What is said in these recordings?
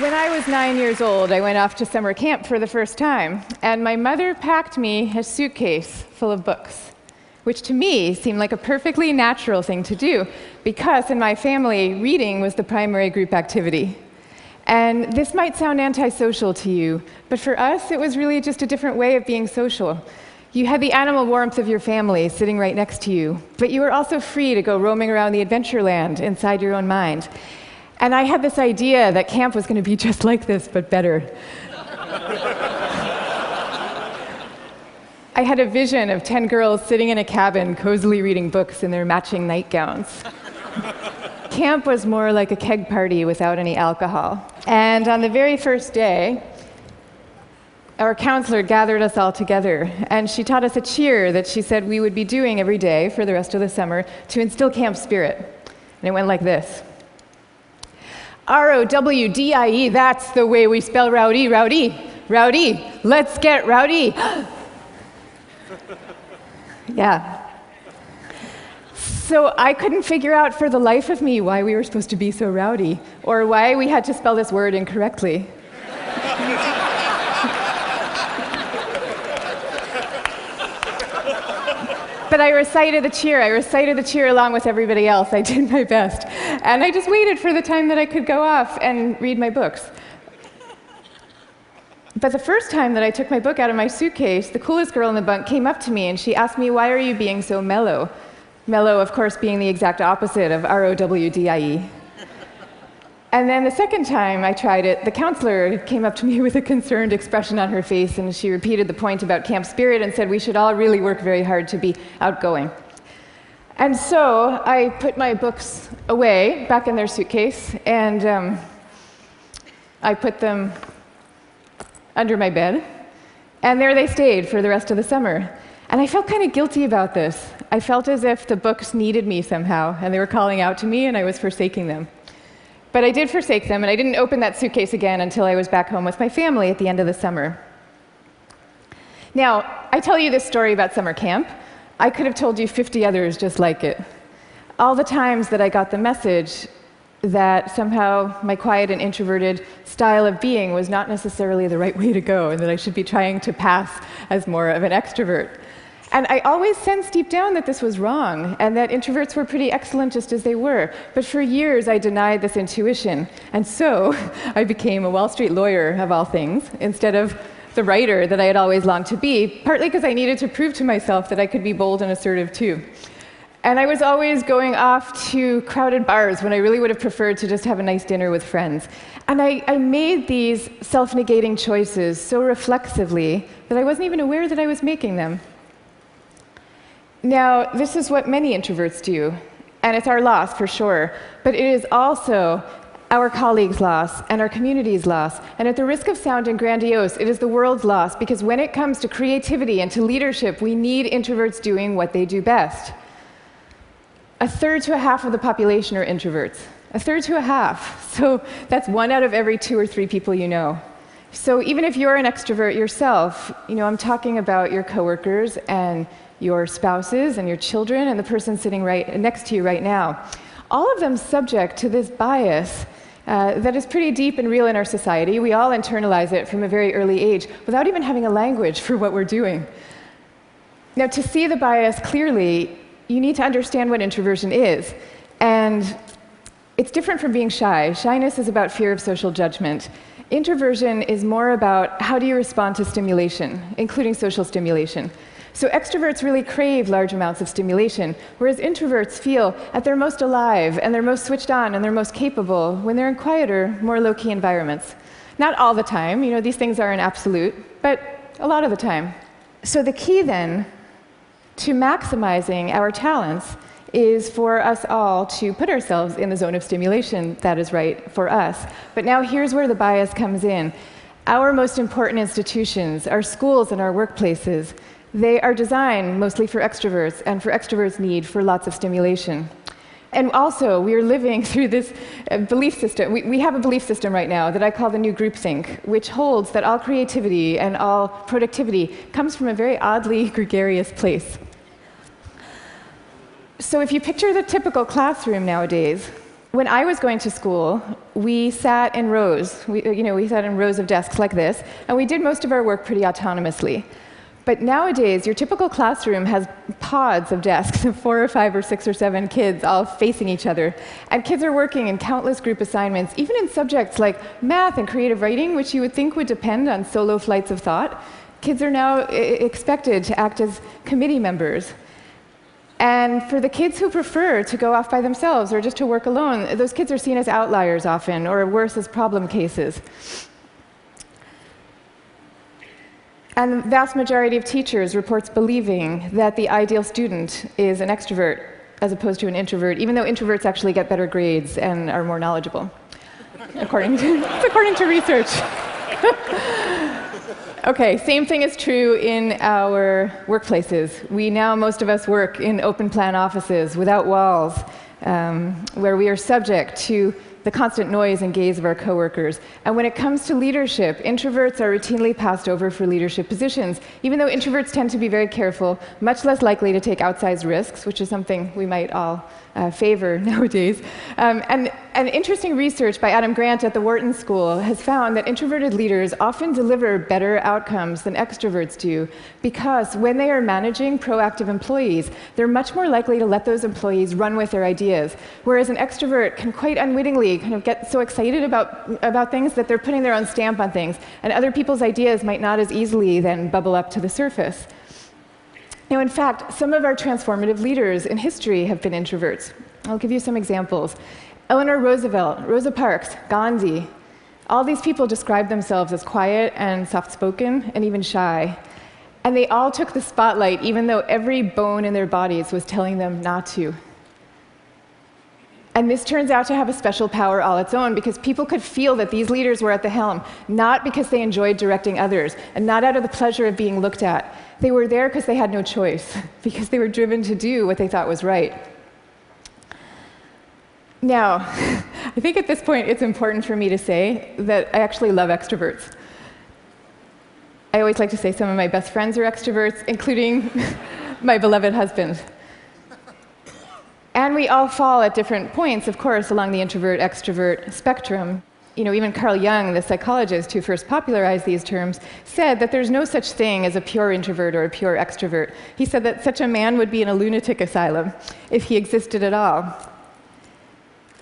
When I was 9 years old, I went off to summer camp for the first time, and my mother packed me a suitcase full of books, which to me seemed like a perfectly natural thing to do, because in my family, reading was the primary group activity. And this might sound antisocial to you, but for us, it was really just a different way of being social. You had the animal warmth of your family sitting right next to you, but you were also free to go roaming around the adventure land inside your own mind. And I had this idea that camp was going to be just like this, but better. I had a vision of 10 girls sitting in a cabin, cozily reading books in their matching nightgowns. Camp was more like a keg party without any alcohol. And on the very first day, our counselor gathered us all together, and she taught us a cheer that she said we would be doing every day for the rest of the summer to instill camp spirit. And it went like this. R-O-W-D-I-E, that's the way we spell rowdy, rowdy, rowdy. Let's get rowdy. Yeah. So I couldn't figure out for the life of me why we were supposed to be so rowdy, or why we had to spell this word incorrectly. But I recited the cheer. I recited the cheer along with everybody else. I did my best. And I just waited for the time that I could go off and read my books. But the first time that I took my book out of my suitcase, the coolest girl in the bunk came up to me and she asked me, "Why are you being so mellow?" Mellow, of course, being the exact opposite of R-O-W-D-I-E. And then the second time I tried it, the counselor came up to me with a concerned expression on her face, and she repeated the point about camp spirit and said we should all really work very hard to be outgoing. And so I put my books away, back in their suitcase, and I put them under my bed, and there they stayed for the rest of the summer. And I felt kind of guilty about this. I felt as if the books needed me somehow, and they were calling out to me, and I was forsaking them. But I did forsake them, and I didn't open that suitcase again until I was back home with my family at the end of the summer. Now, I tell you this story about summer camp. I could have told you 50 others just like it. All the times that I got the message that somehow my quiet and introverted style of being was not necessarily the right way to go, and that I should be trying to pass as more of an extrovert. And I always sensed deep down that this was wrong, and that introverts were pretty excellent just as they were. But for years, I denied this intuition. And so I became a Wall Street lawyer, of all things, instead of the writer that I had always longed to be, partly because I needed to prove to myself that I could be bold and assertive too. And I was always going off to crowded bars when I really would have preferred to just have a nice dinner with friends. And I made these self-negating choices so reflexively that I wasn't even aware that I was making them. Now, this is what many introverts do, and it's our loss for sure, but it is also our colleagues' loss and our community's loss, and at the risk of sounding grandiose, it is the world's loss, because when it comes to creativity and to leadership, we need introverts doing what they do best. A third to a half of the population are introverts. A third to a half. So that's 1 out of every 2 or 3 people you know. So even if you're an extrovert yourself, I'm talking about your coworkers and your spouses and your children and the person sitting right next to you right now. All of them subject to this bias that is pretty deep and real in our society. We all internalize it from a very early age without even having a language for what we're doing. Now, to see the bias clearly, you need to understand what introversion is. And it's different from being shy. Shyness is about fear of social judgment. Introversion is more about how do you respond to stimulation, including social stimulation. So extroverts really crave large amounts of stimulation, whereas introverts feel at their most alive and they're most switched on and they're most capable when they're in quieter, more low-key environments. Not all the time, these things are an absolute, but a lot of the time. So the key then to maximizing our talents is for us all to put ourselves in the zone of stimulation that is right for us. But now here's where the bias comes in. Our most important institutions, our schools and our workplaces, they are designed mostly for extroverts, and for extroverts' need for lots of stimulation. And also, we are living through this belief system. We have a belief system right now that I call the new groupthink, which holds that all creativity and all productivity comes from a very oddly gregarious place. So if you picture the typical classroom nowadays, When I was going to school, we sat in rows. We sat in rows of desks like this, and we did most of our work pretty autonomously. But nowadays, your typical classroom has pods of desks of 4 or 5 or 6 or 7 kids all facing each other. And kids are working in countless group assignments, even in subjects like math and creative writing, which you would think would depend on solo flights of thought. Kids are now expected to act as committee members. And for the kids who prefer to go off by themselves or just to work alone, those kids are seen as outliers often, or worse, as problem cases. And the vast majority of teachers reports believing that the ideal student is an extrovert as opposed to an introvert, even though introverts actually get better grades and are more knowledgeable, according to research. Okay, same thing is true in our workplaces. Most of us work in open plan offices without walls, where we are subject to the constant noise and gaze of our coworkers. And when it comes to leadership, introverts are routinely passed over for leadership positions, even though introverts tend to be very careful, much less likely to take outsized risks, which is something we might all favor nowadays. And interesting research by Adam Grant at the Wharton School has found that introverted leaders often deliver better outcomes than extroverts do, because when they are managing proactive employees, they're much more likely to let those employees run with their ideas, whereas an extrovert can quite unwittingly kind of get so excited about things that they're putting their own stamp on things, and other people's ideas might not as easily then bubble up to the surface. Now, in fact, some of our transformative leaders in history have been introverts. I'll give you some examples. Eleanor Roosevelt, Rosa Parks, Gandhi. All these people describe themselves as quiet and soft-spoken and even shy. And they all took the spotlight, even though every bone in their bodies was telling them not to. And this turns out to have a special power all its own, because people could feel that these leaders were at the helm, not because they enjoyed directing others, and not out of the pleasure of being looked at. They were there because they had no choice, because they were driven to do what they thought was right. Now, I think at this point it's important for me to say that I actually love extroverts. I always like to say some of my best friends are extroverts, including my beloved husband. And we all fall at different points, of course, along the introvert-extrovert spectrum. Even Carl Jung, the psychologist who first popularized these terms, said that there's no such thing as a pure introvert or a pure extrovert. He said that such a man would be in a lunatic asylum if he existed at all.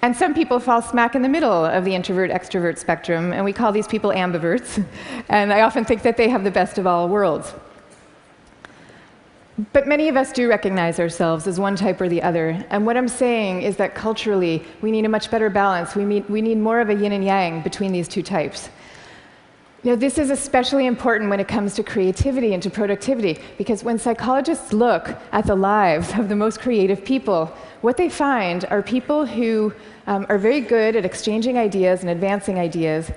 And some people fall smack in the middle of the introvert-extrovert spectrum, and we call these people ambiverts. And I often think that they have the best of all worlds. But many of us do recognize ourselves as one type or the other. And what I'm saying is that culturally, we need a much better balance. We need more of a yin and yang between these two types. This is especially important when it comes to creativity and to productivity, because when psychologists look at the lives of the most creative people, what they find are people who are very good at exchanging ideas and advancing ideas,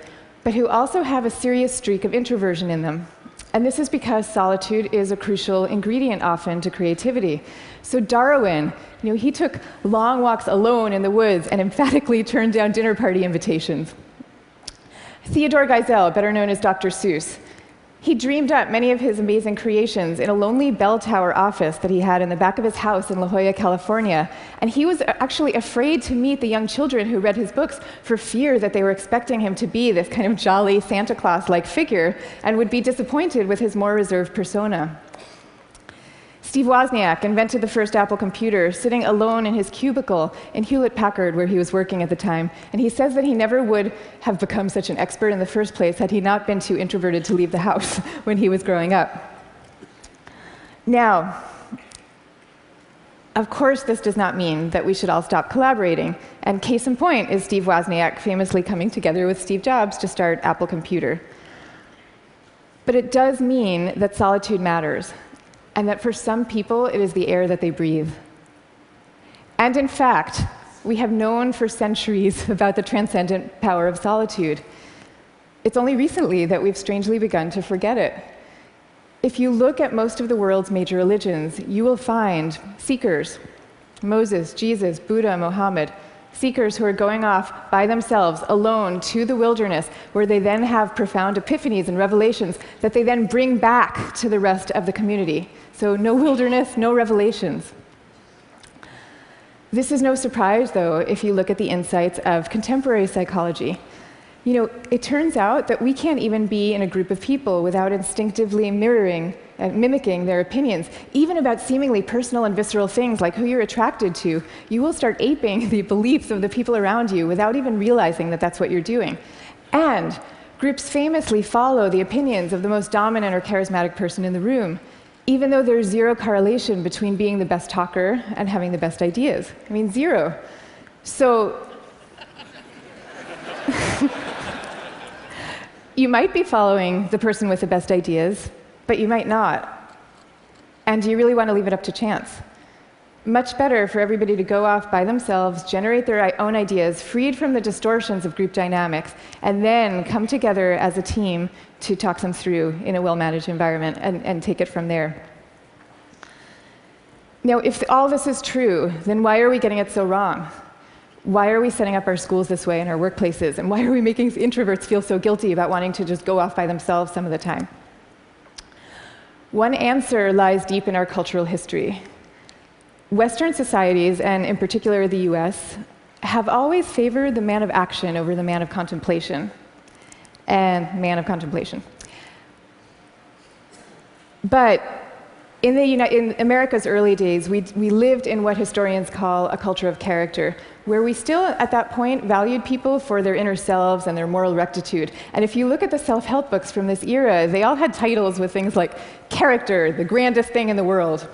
but who also have a serious streak of introversion in them. And this is because solitude is a crucial ingredient often to creativity. So Darwin, he took long walks alone in the woods and emphatically turned down dinner party invitations. Theodore Geisel, better known as Dr. Seuss, he dreamed up many of his amazing creations in a lonely bell tower office that he had in the back of his house in La Jolla, California. And he was actually afraid to meet the young children who read his books for fear that they were expecting him to be this kind of jolly Santa Claus-like figure and would be disappointed with his more reserved persona. Steve Wozniak invented the first Apple computer sitting alone in his cubicle in Hewlett-Packard, where he was working at the time. And he says that he never would have become such an expert in the first place had he not been too introverted to leave the house when he was growing up. Now, of course, this does not mean that we should all stop collaborating. And case in point is Steve Wozniak famously coming together with Steve Jobs to start Apple Computer. But it does mean that solitude matters, and that for some people, it is the air that they breathe. And in fact, we have known for centuries about the transcendent power of solitude. It's only recently that we've strangely begun to forget it. If you look at most of the world's major religions, you will find seekers, Moses, Jesus, Buddha, Mohammed, seekers who are going off by themselves, alone, to the wilderness, where they then have profound epiphanies and revelations that they then bring back to the rest of the community. So no wilderness, no revelations. This is no surprise, though, if you look at the insights of contemporary psychology. You know, it turns out that we can't even be in a group of people without instinctively mirroring and mimicking their opinions, even about seemingly personal and visceral things like who you're attracted to. You will start aping the beliefs of the people around you without even realizing that that's what you're doing. And groups famously follow the opinions of the most dominant or charismatic person in the room, even though there's zero correlation between being the best talker and having the best ideas. I mean, zero. So you might be following the person with the best ideas, but you might not. And do you really want to leave it up to chance? Much better for everybody to go off by themselves, generate their own ideas, freed from the distortions of group dynamics, and then come together as a team to talk them through in a well-managed environment and take it from there. Now, if all this is true, then why are we getting it so wrong? Why are we setting up our schools this way and our workplaces? And why are we making introverts feel so guilty about wanting to just go off by themselves some of the time? One answer lies deep in our cultural history. Western societies, and in particular the US, have always favored the man of action over the man of contemplation. But in America's early days, we lived in what historians call a culture of character, where we still, at that point, valued people for their inner selves and their moral rectitude. And if you look at the self-help books from this era, they all had titles with things like character, the grandest thing in the world.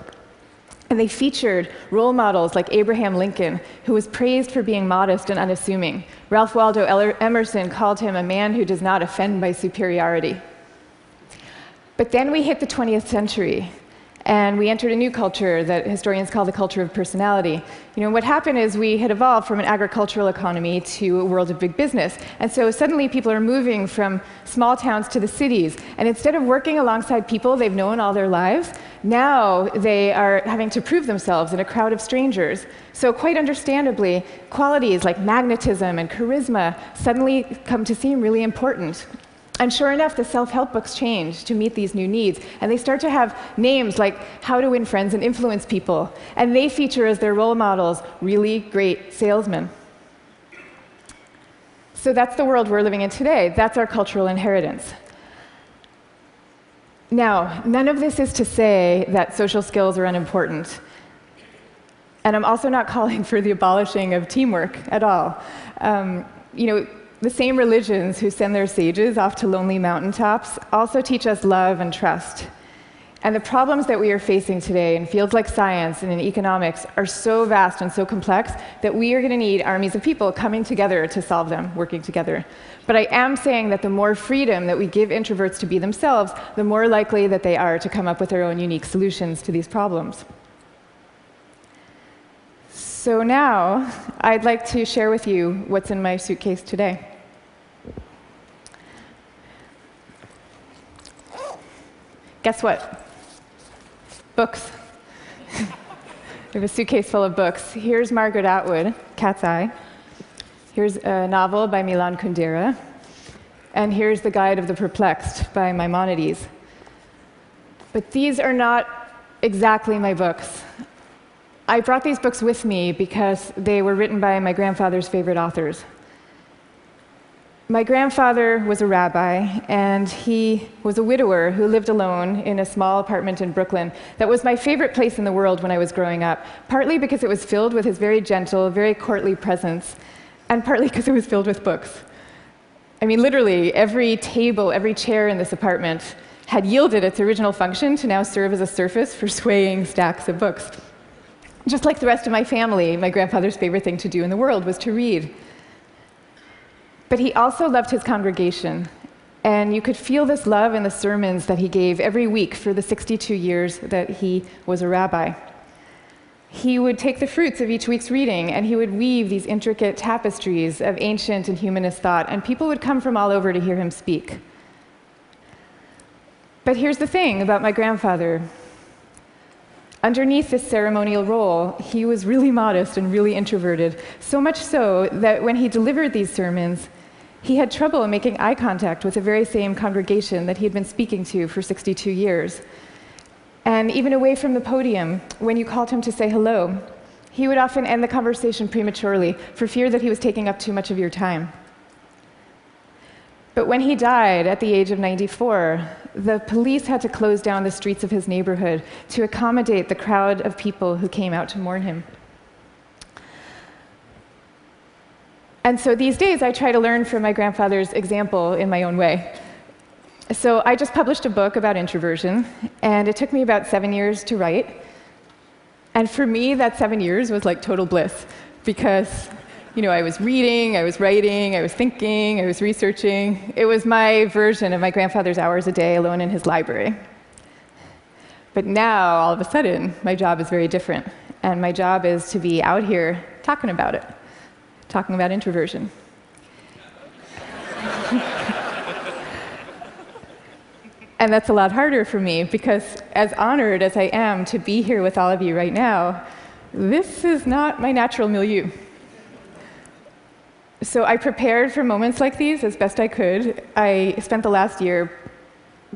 And they featured role models like Abraham Lincoln, who was praised for being modest and unassuming. Ralph Waldo Emerson called him a man who does not offend by superiority. But then we hit the 20th century, and we entered a new culture that historians call the culture of personality. You know, what happened is we had evolved from an agricultural economy to a world of big business. And so suddenly people are moving from small towns to the cities. And instead of working alongside people they've known all their lives, now they are having to prove themselves in a crowd of strangers. So quite understandably, qualities like magnetism and charisma suddenly come to seem really important. And sure enough, the self-help books change to meet these new needs. And they start to have names like How to Win Friends and Influence People. And they feature as their role models really great salesmen. So that's the world we're living in today. That's our cultural inheritance. Now, none of this is to say that social skills are unimportant. And I'm also not calling for the abolishing of teamwork at all. The same religions who send their sages off to lonely mountaintops also teach us love and trust. And the problems that we are facing today in fields like science and in economics are so vast and so complex that we are going to need armies of people coming together to solve them, working together. But I am saying that the more freedom that we give introverts to be themselves, the more likely that they are to come up with their own unique solutions to these problems. So now, I'd like to share with you what's in my suitcase today. Guess what? Books. I have a suitcase full of books. Here's Margaret Atwood, Cat's Eye. Here's a novel by Milan Kundera. And here's The Guide of the Perplexed by Maimonides. But these are not exactly my books. I brought these books with me because they were written by my grandfather's favorite authors. My grandfather was a rabbi, and he was a widower who lived alone in a small apartment in Brooklyn. That was my favorite place in the world when I was growing up, partly because it was filled with his very gentle, very courtly presence, and partly because it was filled with books. I mean, literally, every table, every chair in this apartment had yielded its original function to now serve as a surface for swaying stacks of books. Just like the rest of my family, my grandfather's favorite thing to do in the world was to read. But he also loved his congregation, and you could feel this love in the sermons that he gave every week for the 62 years that he was a rabbi. He would take the fruits of each week's reading, and he would weave these intricate tapestries of ancient and humanist thought, and people would come from all over to hear him speak. But here's the thing about my grandfather. Underneath this ceremonial role, he was really modest and really introverted, so much so that when he delivered these sermons, he had trouble making eye contact with the very same congregation that he had been speaking to for 62 years. And even away from the podium, when you called him to say hello, He would often end the conversation prematurely for fear that he was taking up too much of your time. But when he died at the age of 94, the police had to close down the streets of his neighborhood to accommodate the crowd of people who came out to mourn him. And so these days, I try to learn from my grandfather's example in my own way. So I just published a book about introversion, and it took me about 7 years to write. And for me, that 7 years was like total bliss, because I was reading, I was writing, I was thinking, I was researching. It was my version of my grandfather's hours a day alone in his library. But now, all of a sudden, my job is very different. And my job is to be out here talking about it, talking about introversion. And that's a lot harder for me, because as honored as I am to be here with all of you right now, this is not my natural milieu. So I prepared for moments like these as best I could. I spent the last year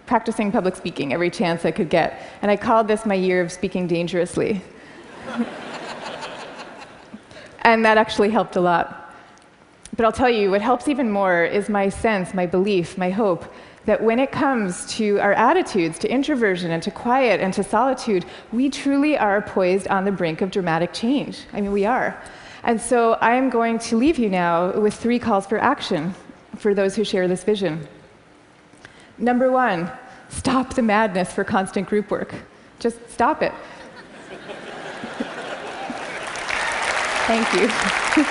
practicing public speaking every chance I could get, and I called this my year of speaking dangerously. And that actually helped a lot. But I'll tell you, what helps even more is my sense, my belief, my hope that when it comes to our attitudes to introversion and to quiet and to solitude, we truly are poised on the brink of dramatic change. I mean, we are. And so I am going to leave you now with 3 calls for action for those who share this vision. Number 1, stop the madness for constant group work. Just stop it. Thank you.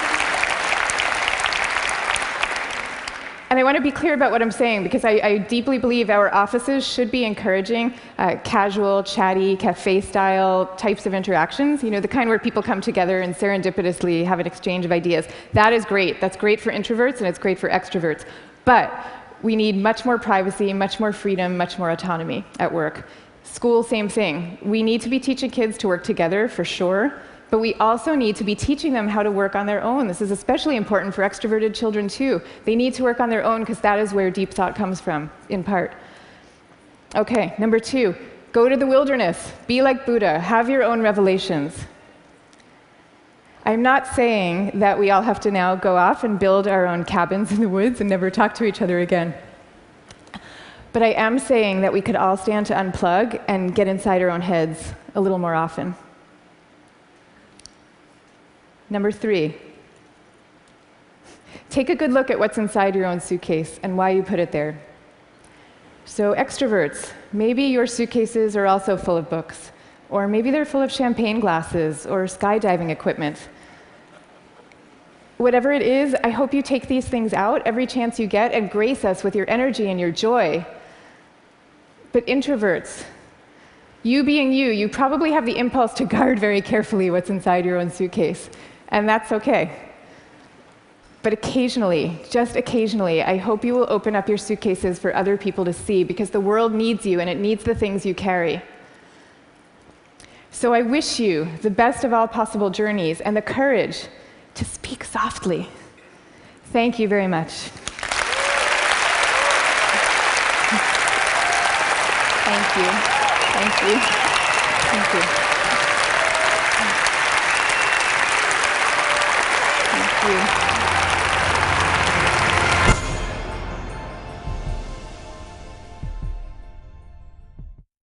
And I want to be clear about what I'm saying, because I deeply believe our offices should be encouraging casual, chatty, cafe-style types of interactions, the kind where people come together and serendipitously have an exchange of ideas. That is great. That's great for introverts, and it's great for extroverts. But we need much more privacy, much more freedom, much more autonomy at work. School, same thing. We need to be teaching kids to work together, for sure. But we also need to be teaching them how to work on their own. This is especially important for extroverted children, too. They need to work on their own, because that is where deep thought comes from, in part. Okay, number 2, go to the wilderness. Be like Buddha. Have your own revelations. I'm not saying that we all have to now go off and build our own cabins in the woods and never talk to each other again. But I am saying that we could all stand to unplug and get inside our own heads a little more often. Number 3, take a good look at what's inside your own suitcase and why you put it there. So extroverts, maybe your suitcases are also full of books, or maybe they're full of champagne glasses or skydiving equipment. Whatever it is, I hope you take these things out every chance you get and grace us with your energy and your joy. But introverts, you being you probably have the impulse to guard very carefully what's inside your own suitcase. And that's okay. But occasionally, just occasionally, I hope you will open up your suitcases for other people to see, because the world needs you and it needs the things you carry. So I wish you the best of all possible journeys and the courage to speak softly. Thank you very much. Thank you. Thank you. Thank you. Thank you.